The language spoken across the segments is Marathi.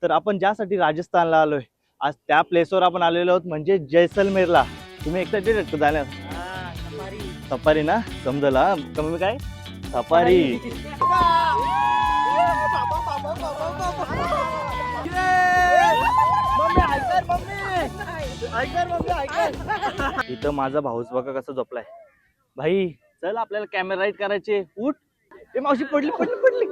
तर आपण ज्यासाठी राजस्थानला आलोय आज त्या प्लेसवर आपण आलेलो आहोत म्हणजे जैसलमेरला. तुम्ही एक्साइटेड आहेत का जाण्यास? सफारी ना समजला कमी काय सफारी. इथं माझा भाऊच बघा कसं झोपलाय. भाई चल आपल्याला कॅमेरा राईड करायचे. उठ. ए मावशी पडली पडली पडली.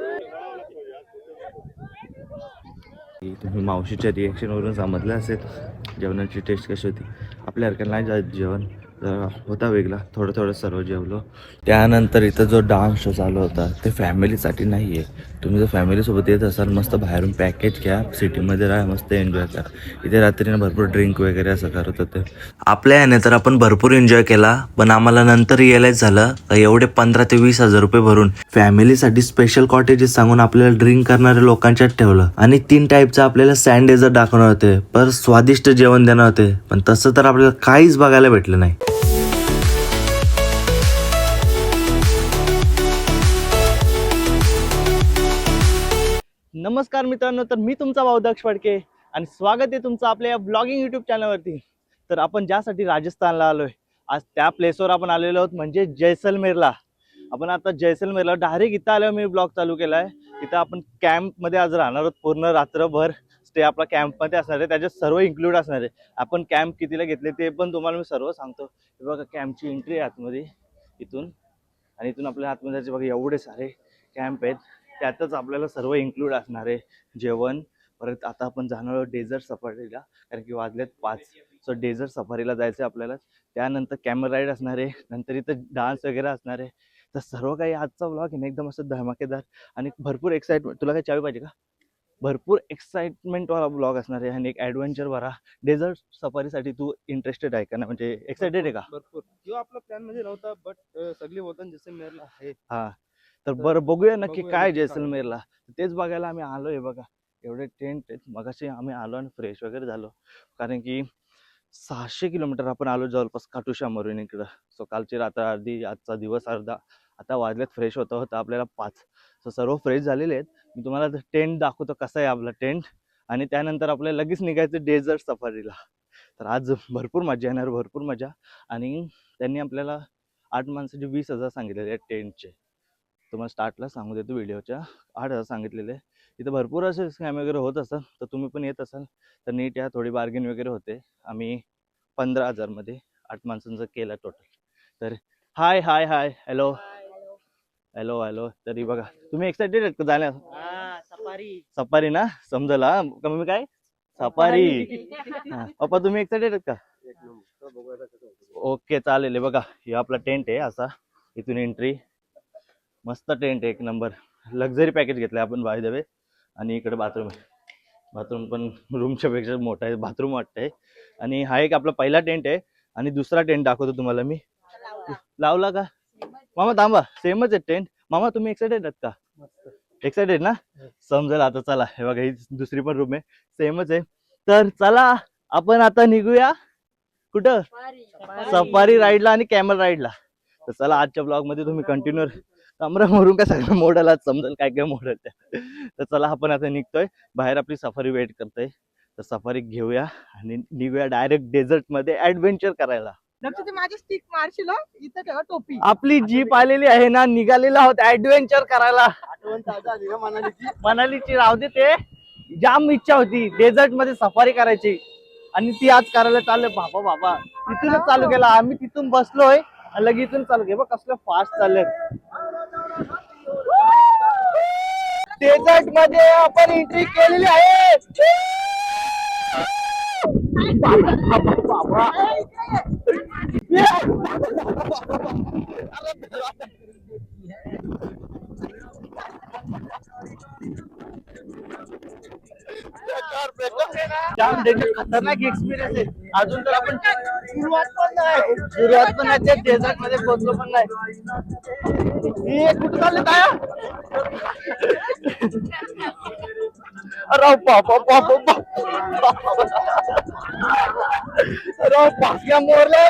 तुम्ही मावशीच्या रिएक्शन वरून समजलं असेल जेवणाची टेस्ट कशी होती. आपल्या हरकत नाही जात जेवण होता वेगळा. थोडं थोडं सर्व जेवलो. त्यानंतर इथं जो डान्स शो चालू होता ते फॅमिलीसाठी नाही आहे. तुम्ही जर फॅमिलीसोबत येत असाल मस्त बाहेरून पॅकेज घ्या, सिटीमध्ये राहा, मस्त एन्जॉय करा. इथे रात्रीनं भरपूर ड्रिंक वगैरे असं करत होते. आपल्या याने तर आपण भरपूर एन्जॉय केला, पण आम्हाला नंतर रिअलाइज झालं का एवढे 15,000 ते 20,000 रुपये भरून फॅमिलीसाठी स्पेशल कॉटेजेस सांगून आपल्याला ड्रिंक करणाऱ्या लोकांच्यात ठेवलं आणि 3 टाईपचं आपल्याला सँडविच दाखवणार होते, पर स्वादिष्ट जेवण देणार होते, पण तसं तर आपल्याला काहीच बघायला भेटलं नाही. नमस्कार मित्रांनो, तर मी तुमचा भाऊ दक्ष फडके आणि स्वागत आहे तुमचं आपल्या या ब्लॉगिंग यूट्यूब चॅनलवरती. तर आपण ज्यासाठी राजस्थानला आलोय आज त्या प्लेसवर आपण आलेलो आहोत म्हणजे जैसलमेरला. आपण आता जैसलमेरला डायरेक्ट इथं आल्यावर मी ब्लॉग चालू केलाय. इथं आपण कॅम्पमध्ये आज राहणार आहोत. पूर्ण रात्रभर स्टे आपला कॅम्पमध्ये असणार आहे. त्याच्यात सर्व इन्क्लूड असणार आहे. आपण कॅम्प कितीला घेतले ते पण तुम्हाला मी सर्व सांगतो. हे बघा कॅम्पची एंट्री आहे आतमध्ये इथून, आणि इथून आपल्या आतमध्ये जायचे बघा एवढे सारे कॅम्प आहेत. त्यातच आपल्याला सर्व इन्क्लूड असणार आहे जेवण. परत आता आपण जाणार आहोत डेझर्ट सफारीला, कारण की वाजलेत 5. सो डेझर्ट सफारीला जायचं आहे आपल्याला. त्यानंतर कॅमेरा राईड असणार आहे, नंतर इथं डान्स वगैरे असणार आहे. तर सर्व काही आजचा व्लॉग आहे ना एकदम असं धमाकेदार आणि भरपूर एक्साइटमेंट. तुला काय चावी पाहिजे का? भरपूर एक्साइटमेंटवाला ब्लॉग असणार आहे आणि एक ॲडव्हेंचर भरा. डेझर्ट सफारीसाठी तू इंटरेस्टेड आहे का ना, म्हणजे एक्साइटेड आहे का? भरपूर. किंवा आपला प्लॅन मध्ये नव्हता, बट सगळे बोलतात जैसलमेरला आहे. हा तर बरं बघूया नक्की बघूया काय नक्की काय. जैसलमेरला. तेच बघायला आम्ही आलोय. बघा एवढे टेंट आहेत. मगाशी आम्ही आलो आणि फ्रेश वगैरे झालो, कारण की 600 किलोमीटर आपण आलो जवळपास काटुश्यामवरून इकडं. सो कालची रात्र अर्धी, आजचा दिवस अर्धा. आता वाजल्यात फ्रेश होता होता आपल्याला 5. सो सर्व फ्रेश झालेले आहेत. मी तुम्हाला टेंट दाखवतो कसा आहे आपला टेंट, आणि त्यानंतर आपल्याला लगेच निघायचं डेझर्ट सफारीला. तर आज भरपूर मजा येणार, भरपूर मजा. आणि त्यांनी आपल्याला 8 माणसाचे 20,000 सांगितलेले आहेत टेंटचे. तुम्हाला स्टार्टला सांगू देतो व्हिडिओच्या. 8,000 सांगितलेले. इथं भरपूर असे स्कॅम वगैरे होत असतात, तर तुम्ही पण येत असाल तर नीट या. थोडी बार्गेन वगैरे होते. आम्ही 15,000 मध्ये 8 माणसांचं केलं टोटल. तर हाय हाय हाय हॅलो हॅलो हॅलो. तरी बघा तुम्ही एक्साइटेड आहेत का जाण्यास? सफारी ना समजला कमी काय सफारी. पप्पा तुम्ही एक्साइटेड आहेत का? ओके चालेल. हे बघा हे आपला टेंट आहे असा. इथून एंट्री. मस्त टेंट आहे, एक नंबर. लक्झरी पॅकेज घेतलंय आपण बाय द वे. आणि इकडे बाथरूम आहे. बाथरूम पण रूमच्या पेक्षा मोठा आहे, बाथरूम वाटतंय. आणि हा एक आपला पहिला टेंट आहे. आणि दुसरा टेंट दाखवतो तुम्हाला मी. लावला का मामा? थांबा, सेमच आहे टेंट. मामा तुम्ही एक्साइटेड आहेत का? एक्साइटेड ना समजेल आता. चला हे बघा ही दुसरी पण रूम आहे, सेमच आहे. तर चला आपण आता निघूया कुठं? सफारी राईडला आणि कॅमल राईडला. तर चला आजच्या ब्लॉग मध्ये तुम्ही कंटिन्यू. कमरा मोडून काय सगळं मॉडेल आज समजेल काय काय मॉडेल त्या. तर चला आपण आता निघतोय बाहेर. आपली सफारी वेट करते. तर सफारी घेऊया आणि निघूया डायरेक्ट डेझर्ट मध्ये ऍडव्हेंचर करायला. माझी स्टिक मारशील इथं ठेवा टोपी. आपली जीप आलेली आहे ना, निघालेला आहोत ऍडव्हेंचर करायला. आठवण ताजा आली ना मनालीची. मनालीची राहू दे, ते जाम इच्छा होती डेझर्ट मध्ये सफारी करायची आणि ती आज करायला चाललोय. बाबा बाबा तिथूनच चालू केला आम्ही. तिथून बसलोय आणि लगेच इथून चालू केलं. कसलं फास्ट चाललंय. डेझर्ट मध्ये आपण एंट्री केलेली आहे. जाम खतरनाक एक्सपिरियन्स आहे. अजून तर आपण सुरुवात पण नाही डेझर्ट मध्ये पोहोचलो पण नाही. कुठं चालले काय? अरे बाबा बाबा अरे पाक्या मोरले.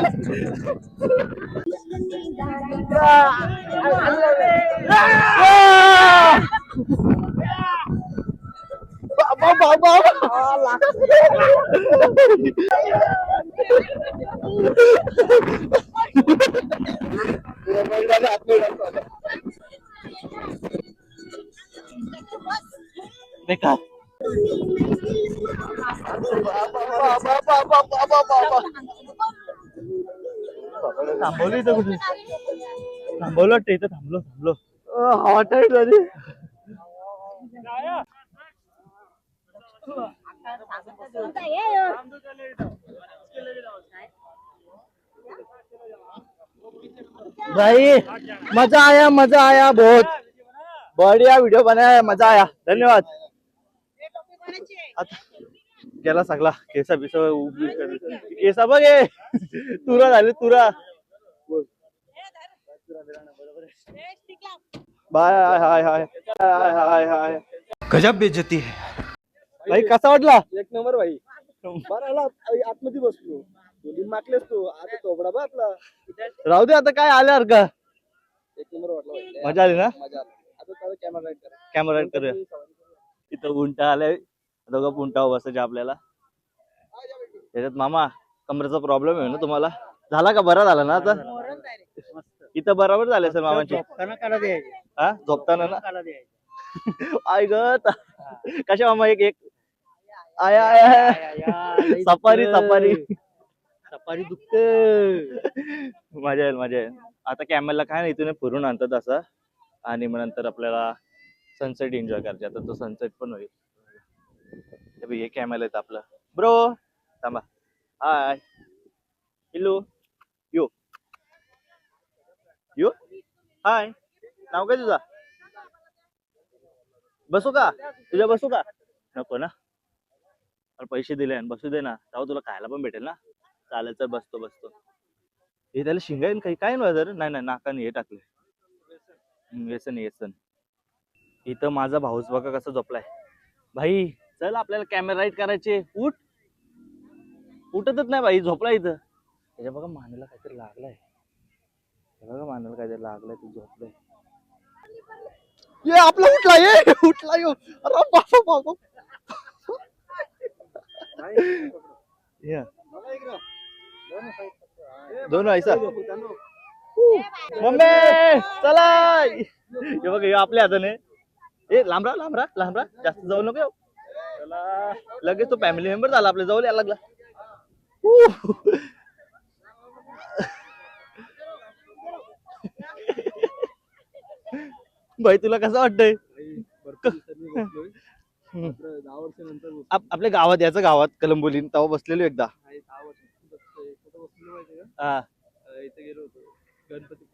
बेकार. थांबवलं इथं कुठे? थांबवलं वाटतं इथं. थांबलो. हवा टाईट झाली. भाई मजा आया बहुत बढ़िया वीडियो बनाया, मजा आया, धन्यवाद. आता गेला सगळा केसा बिस केसा बघे तुरा झाले तुरा. बाय हाय हाय हाय हाय हाय. गजब बेइज्जती है भाई. कसा वाटला? एक नंबर भाई. बरं आतमध्ये बसलो माकलेस तू आता तोबडा बा आपला. राहू दे आता काय आल्यावर का. एक नंबर वाटला भाई. मजा आली ना. मजा आली. आता त्याला कॅमेरा राईट करा. कॅमेरा राईट करूया. इथं उंटा आलाय, दोघं उंटावर बसायचे आपल्याला. त्याच्यात मामा कमरेचा प्रॉब्लेम आहे ना तुम्हाला, झाला का? बरा झाला ना आता? इथं बरोबर झाले सर मामाची. हा झोपताना ना. आय ग कशा मामा. एक आया आया सफारी दुखत. मजा येईल. आता कॅमेलला काय नाही, इथून फिरून आणतात असं, आणि मग नंतर आपल्याला सनसेट एन्जॉय करायचे. आता तो सनसेट पण होईल. हे कॅमेल येत आपलं. ब्रो थांबा. हाय हॅलो यो यो हाय. नाव काय तुझा? बसू का नको ना. पैसे दिले आणि बसू दे ना, तेव्हा तुला खायला पण भेटेल ना. चालेल तर बसतो. हे त्याला शिंगाईन काही काय नाही जर. नाही नाकाने हे टाकले. येसन. इथं माझा भाऊच बघा कसं झोपलाय. भाई चल आपल्याला कॅमेरा राईट करायचे. उठतच नाही भाई, झोपला इथं. त्याच्या बघा मानेला काहीतरी लागलाय. तू झोपलाय. ये आपला उठला यो. अरे बाबा. दोन ऐसा मम्मी चला. हे बघ आपल्या हाताने. ए लांबरा जास्त जाऊ नको. चला लगेच तो फॅमिली मेंबर झाला आपल्या जवळ यायला लागला. भाई तुला कसं वाटतंय? 10 वर्षानंतर आपल्या गावात याचं गावात कलंबोली तेव्हा बसलेलो एकदा. 10 वर्षानंतर बसलो माहिती का. हा इथे गेलो होतो गणपती.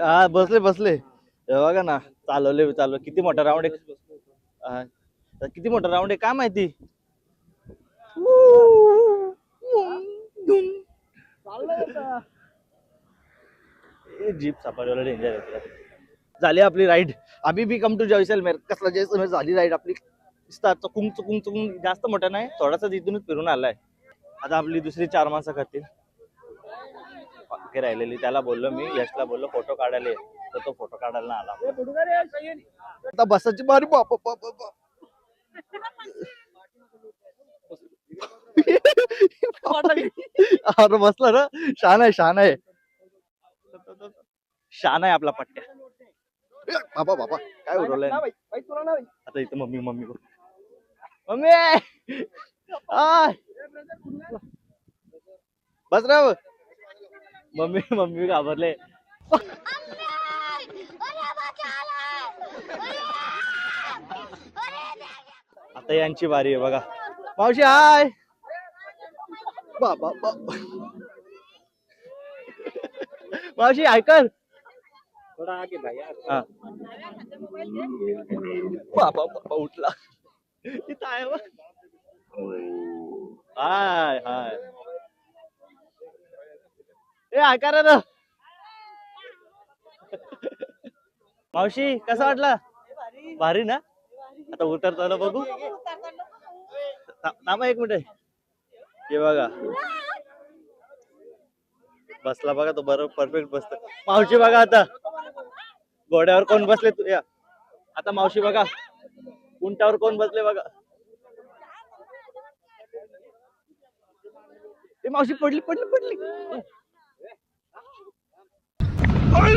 हा बसले. हे बघा ना, चालवले. किती मोठा राऊंड आहे. किती मोठा राऊंड आहे काय माहिती. जीप सफारीवाला डेंजर आहे. झाली आपली राईड. आम्ही बी कम टू जैसलमेर. कसला जैसलमेर झाली राईड आपली. चुकून जास्त मोठा नाही, थोडासा इथूनच फिरून आलाय. आता आपली दुसरी 4 माणसं करतील राहिलेली. त्याला बोललो मी, यशला बोललो फोटो काढायला, तर तो फोटो काढायला आला. आता बसाची बारी. बापा अरे बसला ना. शान आहे आपला पट्ट्या. बाबा काय उडवलंय. आता इथं मम्मी बस रे. मम्मी घाबरले. आता यांची बारी आहे बघा. मावशी हाय. बाबा मावशी ऐकर थोडा आगे भाई. बाबा उठला. इथं आहे बघ. हाय ए ऐका ना. मावशी कसा वाटला? भारी ना. आता उतरताना बघू. थांबा 1 मिनिट. हे बघा बसला बघा तो बरोबर परफेक्ट बसतो. मावशी बघा आता घोड्यावर कोण बसले तू या. आता मावशी बघा उंटावर कोण बसले बघा. मावशी पडली पडली पडली.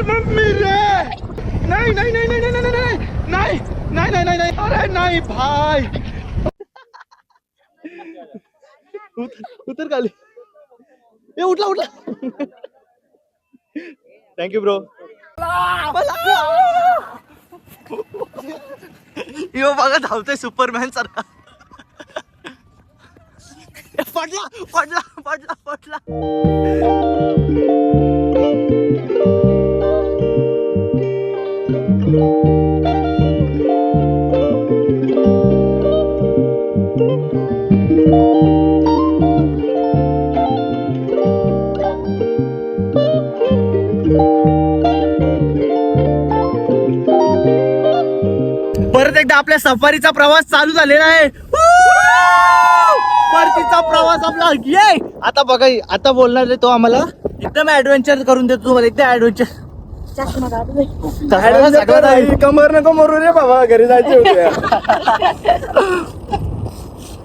मम्मी रे नाही नाही नाही नाही नाही नाही नाही नाही नाही नाही नाही अरे नाही भाई. उतर खाली. ए उठला उठला. Thank you bro. यो बघा धावतोय सुपरमॅन सारखा. पडला पडला पडला पडला. परत एकदा आपल्या सफारीचा प्रवास चालू झालेला आहे. परतीचा प्रवास आपला ये. आता बघा आता बोलणार आहे तो आम्हाला एकदम ऍडव्हेंचर करून देतो तुम्हाला. एकदम ऍडव्हेंचर. कमर नको मरू रे बाबा घरी जायचे होते.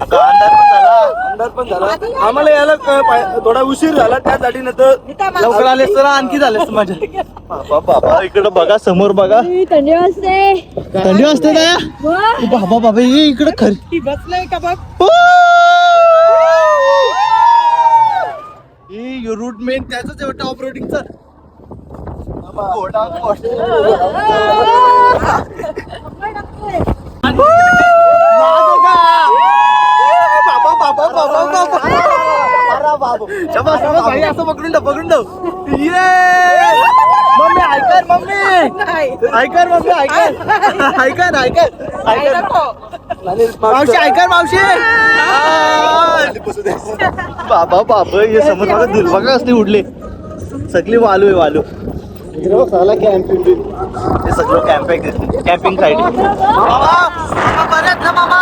अंधार पण झाला आम्हाला यायला थोडा उशीर झाला त्यासाठी नंतर लवकर आले तर आणखी झाले माझ्या. बाबा इकडे बघा समोर बघा थंडी वाजते. थंडी वाजते ना. बाबा बाबा ये इकडे खरी बसलंय का बघ. रूट मेन त्याच आहे टॉप रोडिंगचा. असं पकडून ठेव पकडून ठेव. ये मम्मी ऐकर मम्मी ऐकर मम्मी ऐकर ऐकर ऐकर ऐकर मावशी ऐकर मावशी. बाबा बाबा हे समोर बघा धूल बघा कसली उडले. सगळी वालू आहे वालू. हे सगळं कॅम्पिंग साईड. मामा बऱ्यात ना मामा.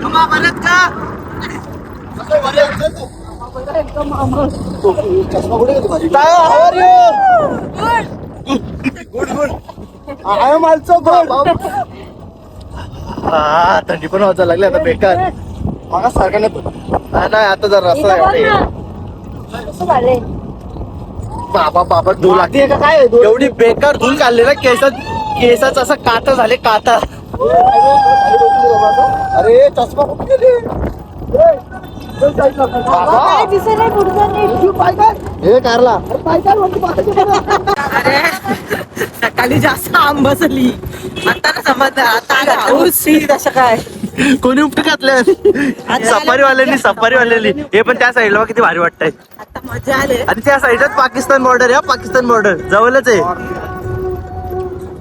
मामा बऱ्यात का. थंडी पण वाजायला लागली आता बेकार. मागा सारखा नाही आता जर रस्ता बाबा बाबा धूल लागते का काय. एवढी बेकार धूल काढली ना केसाचा असं काटा झाले काटा. अरे चष्मा कुठे गेले. काय दिसत नाही पुढचं नीट. हे कारला सकाळी जास्त आंब बसली आता ना समजलं. आता कसं काय कोणी उपटी घातल्या सफारीवाल्यांनी हे पण त्या साईडला किती भारी वाटतंय. आता मजा आले. आणि त्या साईडलाच पाकिस्तान बॉर्डर आहे. पाकिस्तान बॉर्डर जवळच आहे.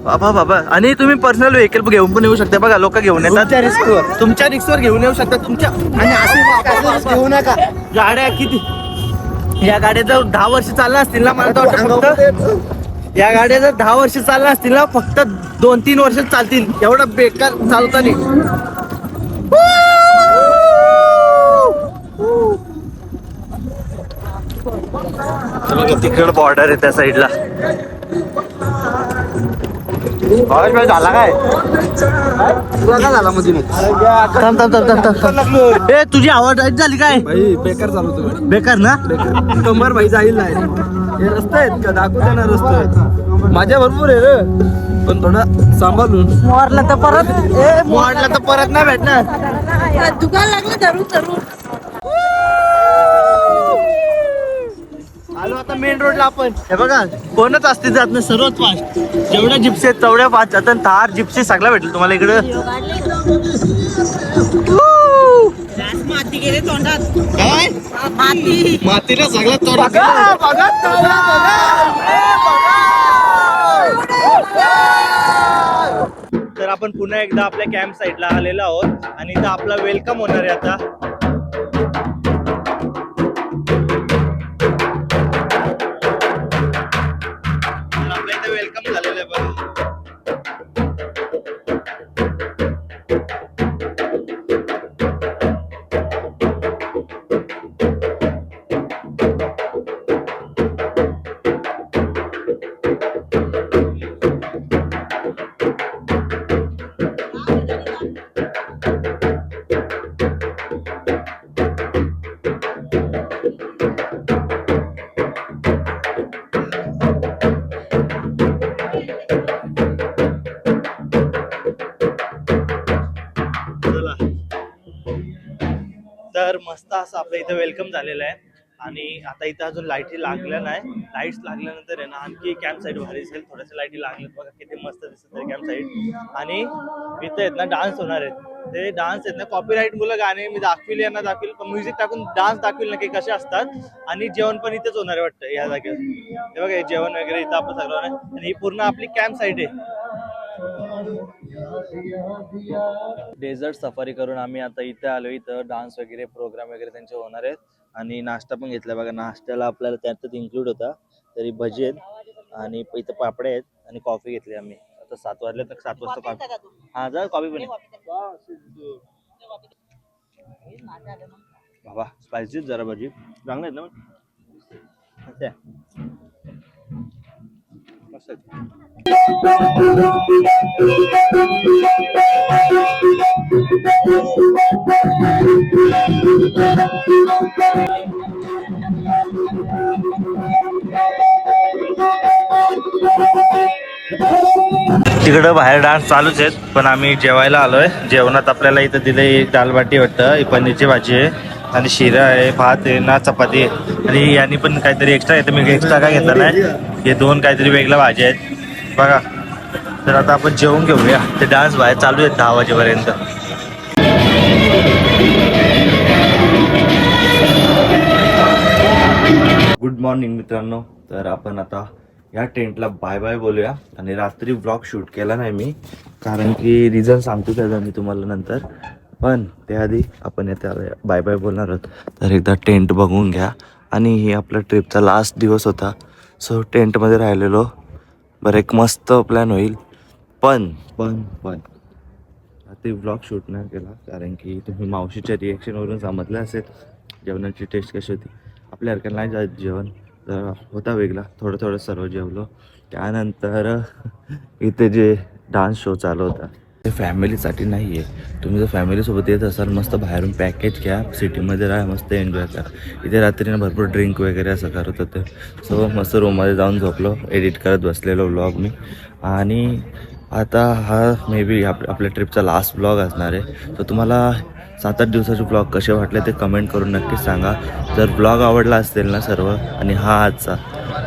बाबा बाबा आणि तुम्ही पर्सनल व्हेकल घेऊन पण येऊ शकता. बघा लोक घेऊन येतात तुमच्या रिक्सवर घेऊन येऊ शकता तुमच्या. आणि असे घेऊ नका. गाड्या किती या गाड्या जर 10 वर्ष चालल्या असतील ना मला तर वाटतं फक्त या गाड्या जर 10 वर्ष चालल्या असतील ना फक्त 2-3 वर्ष चालतील. एवढा बेकार चालता नाही. तिकडे बॉर्डर आहे त्या साईडला. झाला काय झाला मध्ये ए तुझी आवाज झाली काय. बेकार चालू होतं बेकार ना. कंबर भाई जाईल नाही. हे रस्ते आहेत का दाखवू देणार रस्ते आहेत. माझ्या भरपूर आहे रे पण थोडा सांभाळून. मोरला तर परत मोडला तर परत नाही भेटणार. दुकान लागलं धरून धरून. आलो आता मेन रोडला आपण. हे बघा कोणच असते जात नाही सर्वात फास्ट. जेवढ्या जिप्सी आहेत तेवढ्या फास्ट जातात. थार जिप्सी सगळं भेटेल तुम्हाला इकडं. माती गेले तोंडात. काय माती मातीला सगळ्यात तर आपण पुन्हा एकदा आपल्या कॅम्प साईडला आलेलो आहोत आणि इथं आपला वेलकम होणार आहे आता. आपल्या इथं वेलकम झालेलं आहे बघा. तर मस्त असं आपलं इथं वेलकम झालेलं आहे आणि आता इथं अजून लाईटी लागल्या नाही. लाईट्स लागल्यानंतर आहे ना आणखी कॅम्प साईड भारी दिसेल. थोड्याशा लाईटी लागल्यात बघा किती मस्त दिसत आहे कॅम्प साईड. आणि इथं आहेत ना डान्स होणार आहेत. ते डान्स आहेत ना कॉपीराईट मुलं गाणे मी दाखविले यांना दाखविल पण म्युझिक टाकून डान्स दाखविल नक्की कसे असतात. आणि जेवण पण इथेच होणार आहे वाटतं या जागेवर. हे बघा हे जेवण वगैरे इथं आपण सगळं होणार आणि ही पूर्ण आपली कॅम्प साईड आहे. डेझर्ट सफारी करून आम्ही आता इथे आलो. इथं डान्स वगैरे प्रोग्राम वगैरे त्यांचे होणार आहेत आणि नाश्ता पण घेतला बघा. नाश्त्याला आपल्याला त्यातच इन्क्लूड होता. तरी भजी आहेत आणि इथं पापडे आहेत आणि कॉफी घेतली आम्ही. आता 7 वाजले तर 7 वाजता कॉफी. हा जा कॉफी पण बाबा स्पायसीच जरा भजी चांगले आहेत ना मस्त आहे. मस्त तिकडं बाहेर डान्स चालूच आहेत पण आम्ही जेवायला आलोय. जेवणात आपल्याला इथं दिले एक दाल बाटी वाटतं, पनीरची भाजी आहे आणि शिरा आहे, भात आहे ना चपाती आहे आणि यांनी पण काहीतरी एक्स्ट्रा येतं. मी एक्स्ट्रा काय घेतलं नाही. हे 2 काहीतरी वेगळ्या भाज्या आहेत बघा. तर आता आपण जेवून घेऊया. ते डान्स बाहेर चालू आहेत 10 वाजेपर्यंत. गुड मॉर्निंग मित्रांनो. तर आपण आता या टेंटला बाय बाय बोलूया. आणि रात्री व्लॉग शूट केला नाही मी कारण की रिझन सांगतो त्याचा मी तुम्हाला नंतर. पण त्याआधी आपण येत्या बाय बाय बोलणार आहोत. तर एकदा टेंट बघून घ्या. आणि ही आपला ट्रिपचा लास्ट दिवस होता सो टेंटमध्ये राहिलेलो. बरं एक मस्त प्लॅन होईल. पण ते व्लॉग शूट नाही केला कारण की तुम्ही मावशीच्या रिॲक्शनवरून समजलं असेल जेवणाची टेस्ट कशी होती. आपल्यासारखं नाही जात जेवण तर होता वेगळा. थोडं सर्व जेवलो. त्यानंतर इथे जे डान्स शो चालू होता ते फॅमिलीसाठी नाही आहे. तुम्ही जर फॅमिलीसोबत येत असाल मस्त बाहेरून पॅकेज घ्या, सिटीमध्ये राहा, मस्त एन्जॉय करा. इथे रात्रीनं भरपूर ड्रिंक वगैरे असं करत होते. सो मस्त रूममध्ये जाऊन झोपलो, एडिट करत बसलेलो व्लॉग मी. आणि आता हा मे बी आपल्या ट्रिपचा लास्ट व्लॉग असणार आहे. तर तुम्हाला 7-8 दिवसाचे व्लॉग कसे वाटले ते कमेंट करून नक्कीच सांगा. जर व्लॉग आवडला असेल ना सर्व आणि हा आजचा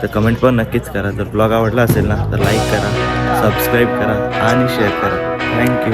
तर कमेंट पण नक्कीच करा. जर व्लॉग आवडला असेल ना तर लाईक करा, सबस्क्राईब करा आणि शेअर करा. थँक्यू.